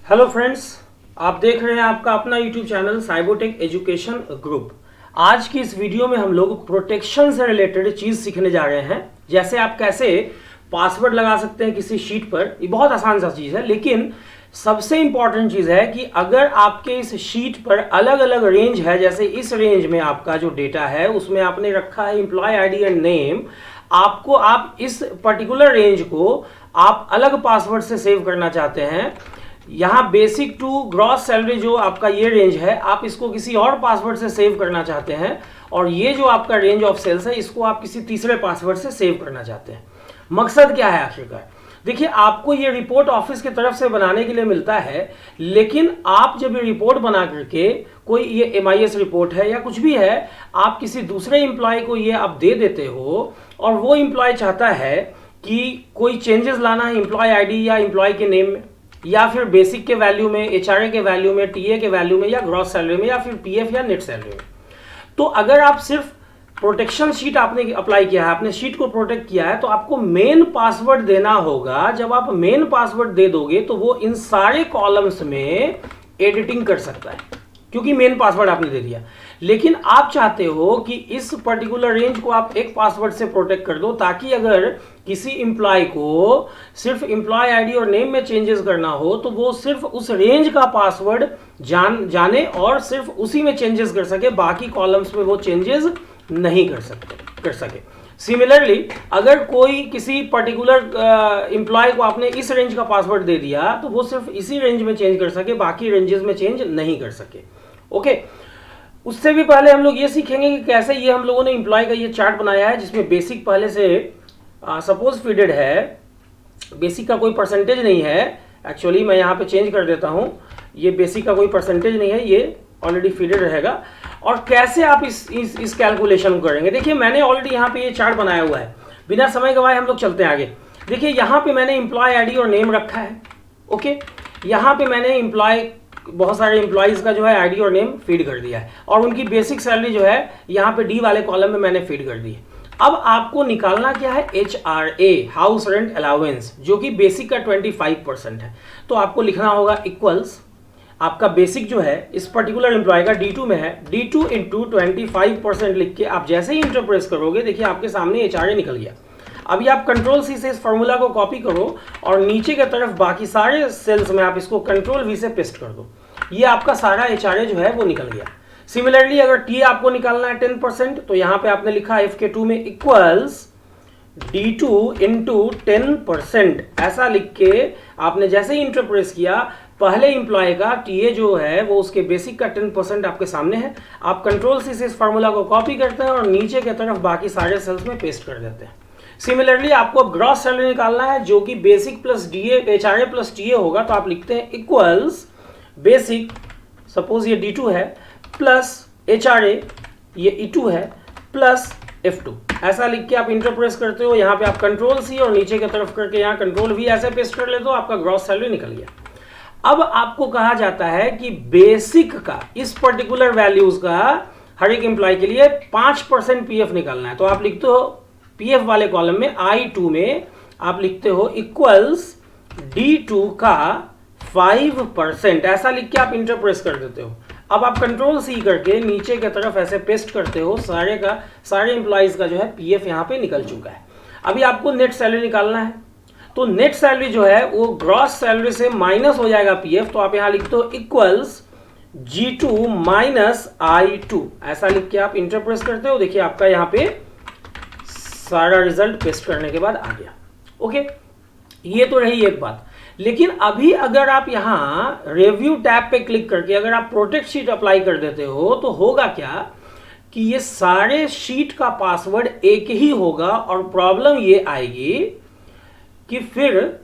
Hello friends, आप देख रहे हैं आपका अपना YouTube channel Cybotech education group. आज की इस वीडियो में हम लोग प्रोटेक्शन से रिलेटेड चीज सीखने जा रहे हैं। जैसे आप कैसे पासवर्ड लगा सकते हैं किसी शीट पर, ये बहुत आसान सा चीज है, लेकिन सबसे इंपॉर्टेंट चीज है कि अगर आपके इस शीट पर अलग अलग रेंज है, जैसे इस रेंज में आपका जो डेटा है उसमें आपने रखा है एम्प्लॉय आईडी एंड नेम, आप इस पर्टिकुलर रेंज को आप अलग पासवर्ड से सेव करना चाहते हैं। यहाँ बेसिक टू ग्रॉस सैलरी जो आपका ये रेंज है, आप इसको किसी और पासवर्ड से सेव करना चाहते हैं, और ये जो आपका रेंज ऑफ सेल्स है इसको आप किसी तीसरे पासवर्ड से सेव करना चाहते हैं। मकसद क्या है आखिरकार? देखिए, आपको ये रिपोर्ट ऑफिस की तरफ से बनाने के लिए मिलता है, लेकिन आप जब ये रिपोर्ट बना करके, कोई ये MIS रिपोर्ट है या कुछ भी है, आप किसी दूसरे एम्प्लॉय को ये आप दे देते हो, और वो एम्प्लॉय चाहता है कि कोई चेंजेस लाना है एम्प्लॉय आईडी या एम्प्लॉय के नेम में, या फिर बेसिक के वैल्यू में, HRA के वैल्यू में, TA के वैल्यू में, या ग्रॉस सैलरी में, या फिर PF या नेट सैलरी में। तो अगर आप सिर्फ प्रोटेक्शन शीट आपने अप्लाई किया है, आपने शीट को प्रोटेक्ट किया है, तो आपको मेन पासवर्ड देना होगा। जब आप मेन पासवर्ड दे दोगे तो वो इन सारे कॉलम्स में एडिटिंग कर सकता है, क्योंकि मेन पासवर्ड आपने दे दिया। लेकिन आप चाहते हो कि इस पर्टिकुलर रेंज को आप एक पासवर्ड से प्रोटेक्ट कर दो, ताकि अगर किसी एम्प्लॉय को सिर्फ एम्प्लॉय आईडी और नेम में चेंजेस करना हो तो वो सिर्फ उस रेंज का पासवर्ड जाने और सिर्फ उसी में चेंजेस कर सके, बाकी कॉलम्स में वो चेंजेस नहीं कर सके। सिमिलरली, अगर कोई किसी पर्टिकुलर एम्प्लॉय को आपने इस रेंज का पासवर्ड दे दिया तो वो सिर्फ इसी रेंज में चेंज कर सके, बाकी रेंजेस में चेंज नहीं कर सके। ओके, उससे भी पहले हम लोग ये सीखेंगे कि कैसे ये हम लोगों ने एम्प्लॉय का ये चार्ट बनाया है, जिसमें बेसिक पहले से सपोज फीडेड है। बेसिक का कोई परसेंटेज नहीं है, एक्चुअली मैं यहाँ पे चेंज कर देता हूँ, ये बेसिक का कोई परसेंटेज नहीं है, ये ऑलरेडी फीडेड रहेगा। और कैसे आप इस कैलकुलेशन को करेंगे, देखिए मैंने ऑलरेडी यहाँ पे ये चार्ट बनाया हुआ है। बिना समय गवाए हम लोग चलते हैं आगे। देखिए, यहाँ पे मैंने एम्प्लॉय आईडी और नेम रखा है। ओके, यहाँ पे मैंने बहुत सारे एम्प्लॉयज का जो है आईडी और नेम फीड कर दिया है, और उनकी बेसिक सैलरी जो है यहाँ पे डी वाले कॉलम में मैंने फीड कर दी है। अब आपको निकालना क्या है? HRA, हाउस रेंट अलाउंस, जो कि बेसिक का 25% है। तो आपको लिखना होगा इक्वल्स, आपका बेसिक जो है इस पर्टिकुलर एम्प्लॉय का D2 में है, D2 इंटू 25% लिख के आप जैसे ही इंटर प्रेस करोगे, देखिए आपके सामने HRA निकल गया। अभी आप कंट्रोल-C से इस फॉर्मूला को कॉपी करो और नीचे की तरफ बाकी सारे सेल्स में आप इसको कंट्रोल-V से पेस्ट कर दो। ये आपका सारा HRA जो है वो निकल गया। सिमिलरली, अगर TA आपको निकालना है 10%, तो यहाँ पे आपने लिखा FK2 में इक्वल्स D2 इंटू 10%, ऐसा लिख के आपने जैसे ही इंटर प्रेस किया, पहले एम्प्लॉय का TA जो है वो उसके बेसिक का 10% आपके सामने है। आप कंट्रोल-C से इस फार्मूला को कॉपी करते हैं और नीचे की तरफ बाकी सारे सेल्स में पेस्ट कर देते हैं। सिमिलरली, आपको अब ग्रॉस सैलरी निकालना है, जो कि basic plus HRA plus TA होगा। तो आप लिखते हैं इक्वल्स बेसिक, सपोज ये D2 है, प्लस HRA, ये E2 है, प्लस F2, ऐसा लिख के आप इंटर प्रेस करते हो। यहाँ पे आप कंट्रोल-C और नीचे की तरफ करके यहाँ कंट्रोल-V ऐसे पेस्ट कर लेते हो, आपका ग्रॉस सैलरी निकल गया। अब आपको कहा जाता है कि बेसिक का इस पर्टिकुलर वैल्यूज का हर एक एम्प्लॉय के लिए 5% PF निकालना है। तो आप लिखते हो PF वाले कॉलम में I2 में आप लिखते हो इक्वल्स D2 का 5%, ऐसा लिख के आप इंटर प्रेस कर देते हो। अब आप कंट्रोल-C करके नीचे की तरफ ऐसे पेस्ट करते हो, सारे एम्प्लॉयज का जो है PF यहाँ पे निकल चुका है। अभी आपको नेट सैलरी निकालना है, तो नेट सैलरी जो है वो ग्रॉस सैलरी से माइनस हो जाएगा PF। तो आप यहाँ लिखते हो इक्वल्स G2 माइनस I2, ऐसा लिख के आप इंटर प्रेस करते हो। देखिए आपका यहाँ पे सारा रिजल्ट पेस्ट करने के बाद आ गया। ओके, ये तो रही एक बात। लेकिन अभी अगर आप यहाँ रिव्यू टैब पे क्लिक करके अगर आप प्रोटेक्ट शीट अप्लाई कर देते हो, तो होगा क्या कि ये सारे शीट का पासवर्ड एक ही होगा, और प्रॉब्लम ये आएगी कि फिर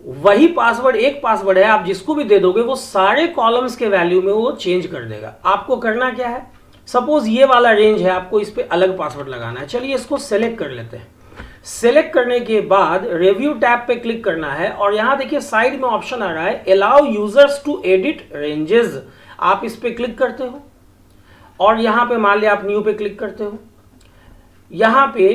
वही पासवर्ड, एक पासवर्ड है, आप जिसको भी दे दोगे वो सारे कॉलम्स के वैल्यू में वो चेंज कर देगा। आपको करना क्या है? सपोज ये वाला रेंज है, आपको इस पे अलग पासवर्ड लगाना है। चलिए इसको सेलेक्ट कर लेते हैं। सेलेक्ट करने के बाद रिव्यू टैब पे क्लिक करना है, और यहां देखिए साइड में ऑप्शन आ रहा है allow users to edit ranges. आप इस पे क्लिक करते हो और यहां पे मान लिया आप न्यू पे क्लिक करते हो। यहां पे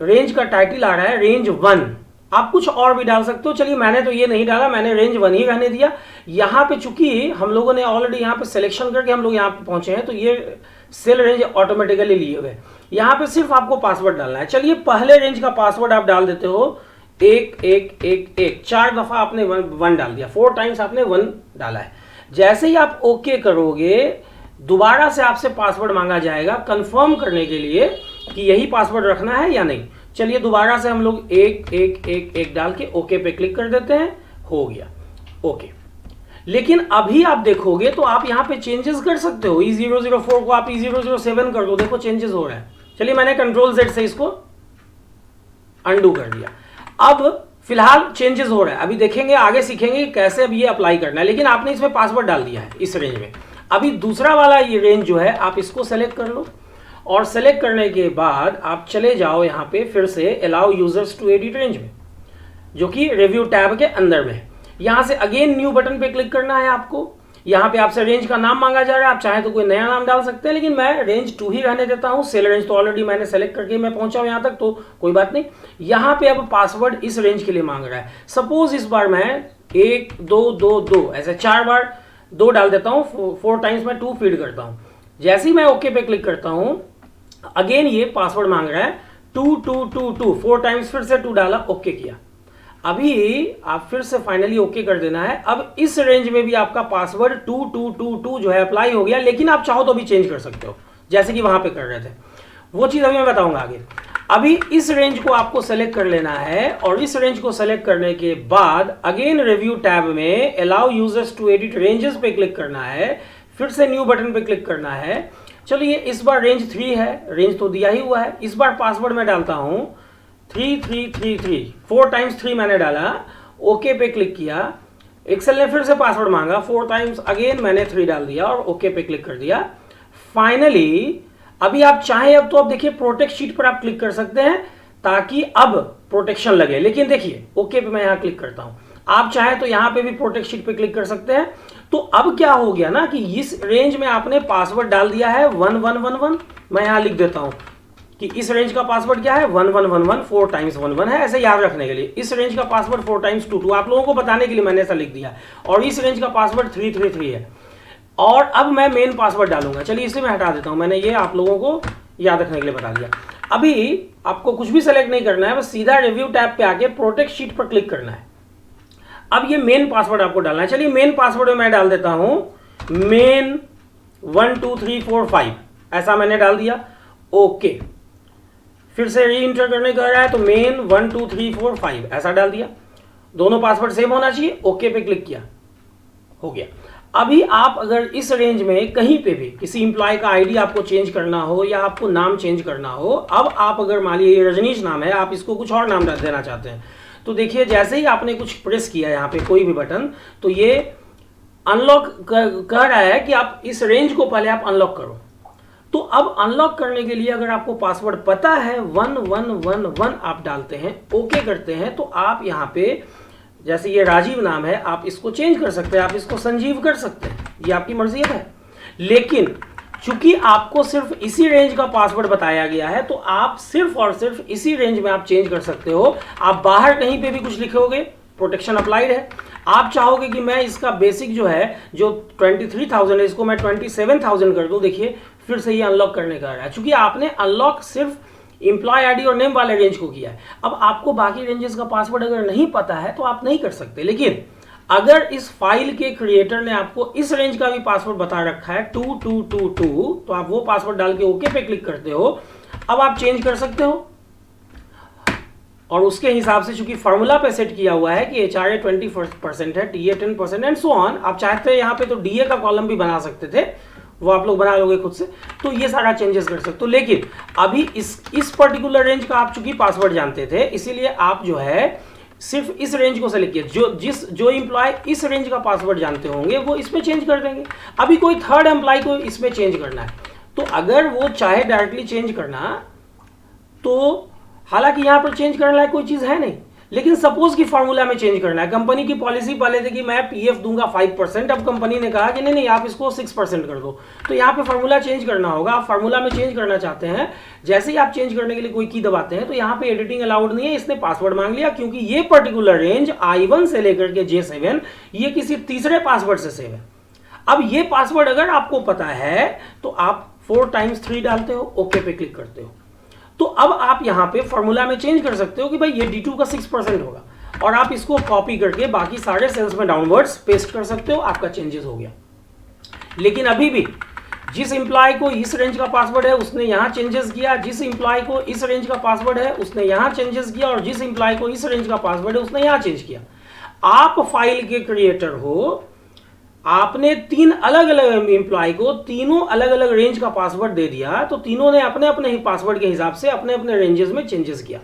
रेंज का टाइटल आ रहा है रेंज 1, आप कुछ और भी डाल सकते हो। चलिए मैंने तो ये नहीं डाला, मैंने रेंज 1 ही रहने दिया। यहाँ पे चूंकि हम लोगों ने ऑलरेडी यहाँ पे सिलेक्शन करके हम लोग यहाँ पे पहुंचे हैं, तो ये सेल रेंज ऑटोमेटिकली लिए हुए। यहाँ पे सिर्फ आपको पासवर्ड डालना है। चलिए पहले रेंज का पासवर्ड आप डाल देते हो 1 1 1 1, 4 दफा आपने 1 डाल दिया, 4 टाइम्स आपने 1 डाला है। जैसे ही आप ओके करोगे, दोबारा से आपसे पासवर्ड मांगा जाएगा कंफर्म करने के लिए कि यही पासवर्ड रखना है या नहीं। चलिए दोबारा से हम लोग 1 1 1 1 डाल के ओके पे क्लिक कर देते हैं, हो गया ओके। लेकिन अभी आप देखोगे तो आप यहाँ पे चेंजेस कर सकते हो। E004 को आप E007 कर दो, देखो चेंजेस हो रहा है। चलिए मैंने कंट्रोल Z से इसको अंडू कर दिया। अब फिलहाल चेंजेस हो रहा है, अभी देखेंगे आगे सीखेंगे कैसे अब ये अप्लाई करना है। लेकिन आपने इसमें पासवर्ड डाल दिया है इस रेंज में। अभी दूसरा वाला ये रेंज जो है आप इसको सेलेक्ट कर लो, और सेलेक्ट करने के बाद आप चले जाओ यहाँ पे फिर से allow users to edit range में, जो कि रिव्यू टैब के अंदर में है। यहाँ से अगेन न्यू बटन पे क्लिक करना है आपको। यहाँ पे आपसे रेंज का नाम मांगा जा रहा है, आप चाहे तो कोई नया नाम डाल सकते हैं, लेकिन मैं रेंज 2 ही रहने देता हूँ। सेल रेंज तो ऑलरेडी मैंने सेलेक्ट करके मैं पहुंचा हूँ यहाँ तक, तो कोई बात नहीं। यहाँ पे अब पासवर्ड इस रेंज के लिए मांग रहा है। सपोज इस बार मैं 1 2 2 2 ऐसे 4 बार 2 डाल देता हूँ, 4 टाइम्स मैं 2 फीड करता हूँ। जैसे ही मैं ओके पे क्लिक करता हूँ, अगेन ये पासवर्ड मांग रहा है 2 2 2 2, 4 टाइम्स फिर से 2 डाला, ओके किया। अभी आप फिर से फाइनली ओके कर देना है। अब इस रेंज में भी आपका पासवर्ड 2 2 2 2 जो है अप्लाई हो गया, लेकिन आप चाहो तो भी चेंज कर सकते हो, जैसे कि वहां पे कर रहे थे। वो चीज अभी मैं बताऊंगा आगे। अभी इस रेंज को आपको सेलेक्ट कर लेना है, और इस रेंज को सेलेक्ट करने के बाद अगेन रिव्यू टैब में allow users to edit ranges पे क्लिक करना है, फिर से न्यू बटन पे क्लिक करना है। चलिए इस बार रेंज 3 है, रेंज तो दिया ही हुआ है। इस बार पासवर्ड में डालता हूं 3333, 4 टाइम्स 3 मैंने डाला, ओके पे क्लिक किया। एक्सेल ने फिर से पासवर्ड मांगा, 4 टाइम्स अगेन मैंने 3 डाल दिया और ओके पे क्लिक कर दिया। फाइनली अभी आप चाहें अब तो अब देखिए प्रोटेक्ट शीट पर आप क्लिक कर सकते हैं, ताकि अब प्रोटेक्शन लगे। लेकिन देखिए ओके पे मैं यहां क्लिक करता हूं, आप चाहें तो यहां पे भी प्रोटेक्ट शीट पे क्लिक कर सकते हैं। तो अब क्या हो गया ना कि इस रेंज में आपने पासवर्ड डाल दिया है 1111। मैं यहां लिख देता हूं कि इस रेंज का पासवर्ड क्या है 1111, 4 टाइम्स 11 है, ऐसे याद रखने के लिए। इस रेंज का पासवर्ड 4 टाइम्स 2 2, आप लोगों को बताने के लिए मैंने ऐसा लिख दिया। और इस रेंज का पासवर्ड 333 है। और अब मैं मेन पासवर्ड डालूंगा। चलिए इसे मैं हटा देता हूं, मैंने ये आप लोगों को याद रखने के लिए बता दिया। अभी आपको कुछ भी सेलेक्ट नहीं करना है, बस सीधा रिव्यू टैब पे आके प्रोटेक्ट शीट पर क्लिक करना है। अब ये मेन पासवर्ड आपको डालना है। चलिए मेन पासवर्ड में मैं डाल देता हूं मेन 1 2 3 4 5, ऐसा मैंने डाल दिया। ओके, फिर से री इंटर करने कह रहा है तो मेन 1 2 3 4 5 ऐसा डाल दिया। दोनों पासवर्ड सेम होना चाहिए, ओके पे क्लिक किया, हो गया। अभी आप अगर इस रेंज में कहीं पे भी किसी इंप्लॉय का आईडी आपको चेंज करना हो या आपको नाम चेंज करना हो, अब आप अगर मान लीजिए रजनीश नाम है, आप इसको कुछ और नाम देना चाहते हैं, तो देखिए जैसे ही आपने कुछ प्रेस किया यहाँ पे कोई भी बटन, तो ये अनलॉक कह रहा है कि आप इस रेंज को पहले आप अनलॉक करो। तो अब अनलॉक करने के लिए अगर आपको पासवर्ड पता है 1111 आप डालते हैं, ओके करते हैं, तो आप यहाँ पे जैसे ये राजीव नाम है, आप इसको चेंज कर सकते हैं, आप इसको संजीव कर सकते हैं, ये आपकी मर्जी है। लेकिन चूंकि आपको सिर्फ इसी रेंज का पासवर्ड बताया गया है, तो आप सिर्फ और सिर्फ इसी रेंज में आप चेंज कर सकते हो। आप बाहर कहीं पे भी कुछ लिखोगे, प्रोटेक्शन अप्लाइड है। आप चाहोगे कि मैं इसका बेसिक जो है, जो 23,000 है, इसको मैं 27,000 कर दूं, देखिए फिर से ये अनलॉक करने का रहा है। चूंकि आपने अनलॉक सिर्फ इंप्लॉय आईडी और नेम वाले रेंज को किया है। अब आपको बाकी रेंजेस का पासवर्ड अगर नहीं पता है तो आप नहीं कर सकते। लेकिन अगर इस फाइल के क्रिएटर ने आपको इस रेंज का भी पासवर्ड बता रखा है 2222, तो आप वो पासवर्ड डाल के ओके पे क्लिक करते हो। अब आप चेंज कर सकते हो, और उसके हिसाब से चूंकि फॉर्मूला पे सेट किया हुआ है कि HRA 20% है, TA 10% एंड सो ऑन। आप चाहते हैं यहाँ पे तो DA का कॉलम भी बना सकते थे, वो आप लोग बना लोगे खुद से, तो ये सारा चेंजेस कर सकते हो। लेकिन अभी इस पर्टिकुलर रेंज का आप चूंकि पासवर्ड जानते थे, इसीलिए आप जो है सिर्फ इस रेंज को सेलेक्ट किया। जो इंप्लॉय इस रेंज का पासवर्ड जानते होंगे वो इसमें चेंज कर देंगे। अभी कोई थर्ड एम्प्लॉय को इसमें चेंज करना है, तो अगर वो चाहे डायरेक्टली चेंज करना, तो हालांकि यहाँ पर चेंज करने लायक कोई चीज़ है नहीं, लेकिन सपोज कि फार्मूला में चेंज करना है, कंपनी की पॉलिसी पहले थी कि मैं पीएफ दूंगा 5%, अब कंपनी ने कहा कि नहीं नहीं आप इसको 6% कर दो, तो यहाँ पे फार्मूला चेंज करना होगा। आप फार्मूला में चेंज करना चाहते हैं, जैसे ही आप चेंज करने के लिए कोई की दबाते हैं तो यहाँ पे एडिटिंग अलाउड नहीं है, इसने पासवर्ड मांग लिया, क्योंकि ये पर्टिकुलर रेंज I1 से लेकर के J7 ये किसी तीसरे पासवर्ड से सेव है। अब ये पासवर्ड अगर आपको पता है तो आप 4 टाइम्स 3 डालते हो, ओके पे क्लिक करते हो, तो अब आप यहां पे फॉर्मूला में चेंज कर सकते हो कि भाई ये D2 का 6% होगा, और आप इसको कॉपी करके बाकी सारे सेल्स में डाउनवर्ड्स पेस्ट कर सकते हो, आपका चेंजेस हो गया। लेकिन अभी भी जिस एम्प्लॉय को इस रेंज का पासवर्ड है उसने यहां चेंजेस किया, जिस एम्प्लॉय को इस रेंज का पासवर्ड है उसने यहां चेंजेस किया, और जिस एम्प्लॉय को इस रेंज का पासवर्ड है उसने यहां चेंज किया। आप फाइल के क्रिएटर हो, आपने 3 अलग अलग एम्प्लॉय को तीनों अलग अलग रेंज का पासवर्ड दे दिया, तो तीनों ने अपने अपने ही पासवर्ड के हिसाब से अपने अपने रेंजेस में चेंजेस किया।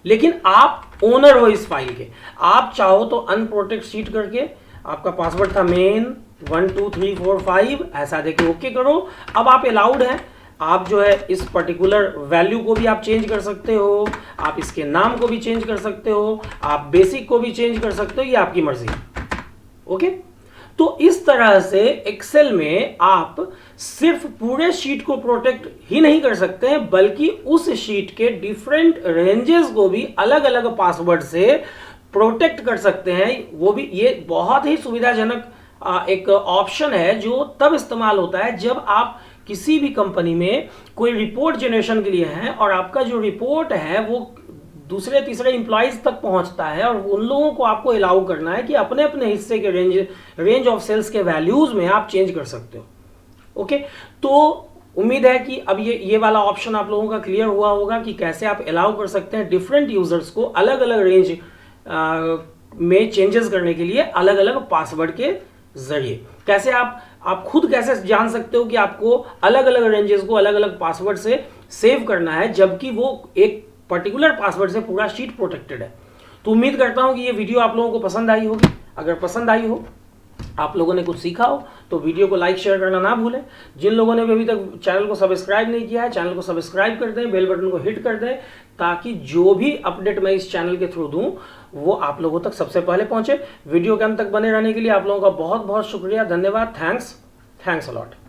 लेकिन आप ओनर हो इस फाइल के, आप चाहो तो अनप्रोटेक्ट शीट करके, आपका पासवर्ड था मेन 1 2 3 4 5 ऐसा देके ओके करो। अब आप अलाउड हैं, आप जो है इस पर्टिकुलर वैल्यू को भी आप चेंज कर सकते हो, आप इसके नाम को भी चेंज कर सकते हो, आप बेसिक को भी चेंज कर सकते हो, ये आपकी मर्जी है। ओके, तो इस तरह से एक्सेल में आप सिर्फ पूरे शीट को प्रोटेक्ट ही नहीं कर सकते हैं, बल्कि उस शीट के डिफरेंट रेंजेस को भी अलग अलग पासवर्ड से प्रोटेक्ट कर सकते हैं। वो भी ये बहुत ही सुविधाजनक एक ऑप्शन है जो तब इस्तेमाल होता है जब आप किसी भी कंपनी में कोई रिपोर्ट जनरेशन के लिए हैं और आपका जो रिपोर्ट है वो दूसरे तीसरे इंप्लॉइज तक पहुंचता है, और उन लोगों को आपको अलाउ करना है कि अपने अपने हिस्से के रेंज ऑफ सेल्स के वैल्यूज में आप चेंज कर सकते हो। ओके, तो उम्मीद है कि अब ये वाला ऑप्शन आप लोगों का क्लियर हुआ होगा कि कैसे आप अलाउ कर सकते हैं डिफरेंट यूजर्स को अलग अलग रेंज में चेंजेस करने के लिए अलग अलग पासवर्ड के जरिए। कैसे आप खुद कैसे जान सकते हो कि आपको अलग अलग रेंजेस को अलग अलग पासवर्ड से सेव करना है, जबकि वो एक पर्टिकुलर पासवर्ड से पूरा शीट प्रोटेक्टेड है। तो उम्मीद करता हूं कि ये वीडियो आप लोगों को पसंद आई होगी। अगर पसंद आई हो, आप लोगों ने कुछ सीखा हो, तो वीडियो को लाइक शेयर करना ना भूलें। जिन लोगों ने भी अभी तक चैनल को सब्सक्राइब नहीं किया है, चैनल को सब्सक्राइब कर दें, बेल बटन को हिट कर दें, ताकि जो भी अपडेट मैं इस चैनल के थ्रू दूं वो आप लोगों तक सबसे पहले पहुंचे। वीडियो के अंत तक बने रहने के लिए आप लोगों का बहुत बहुत शुक्रिया, धन्यवाद, थैंक्स अलॉट।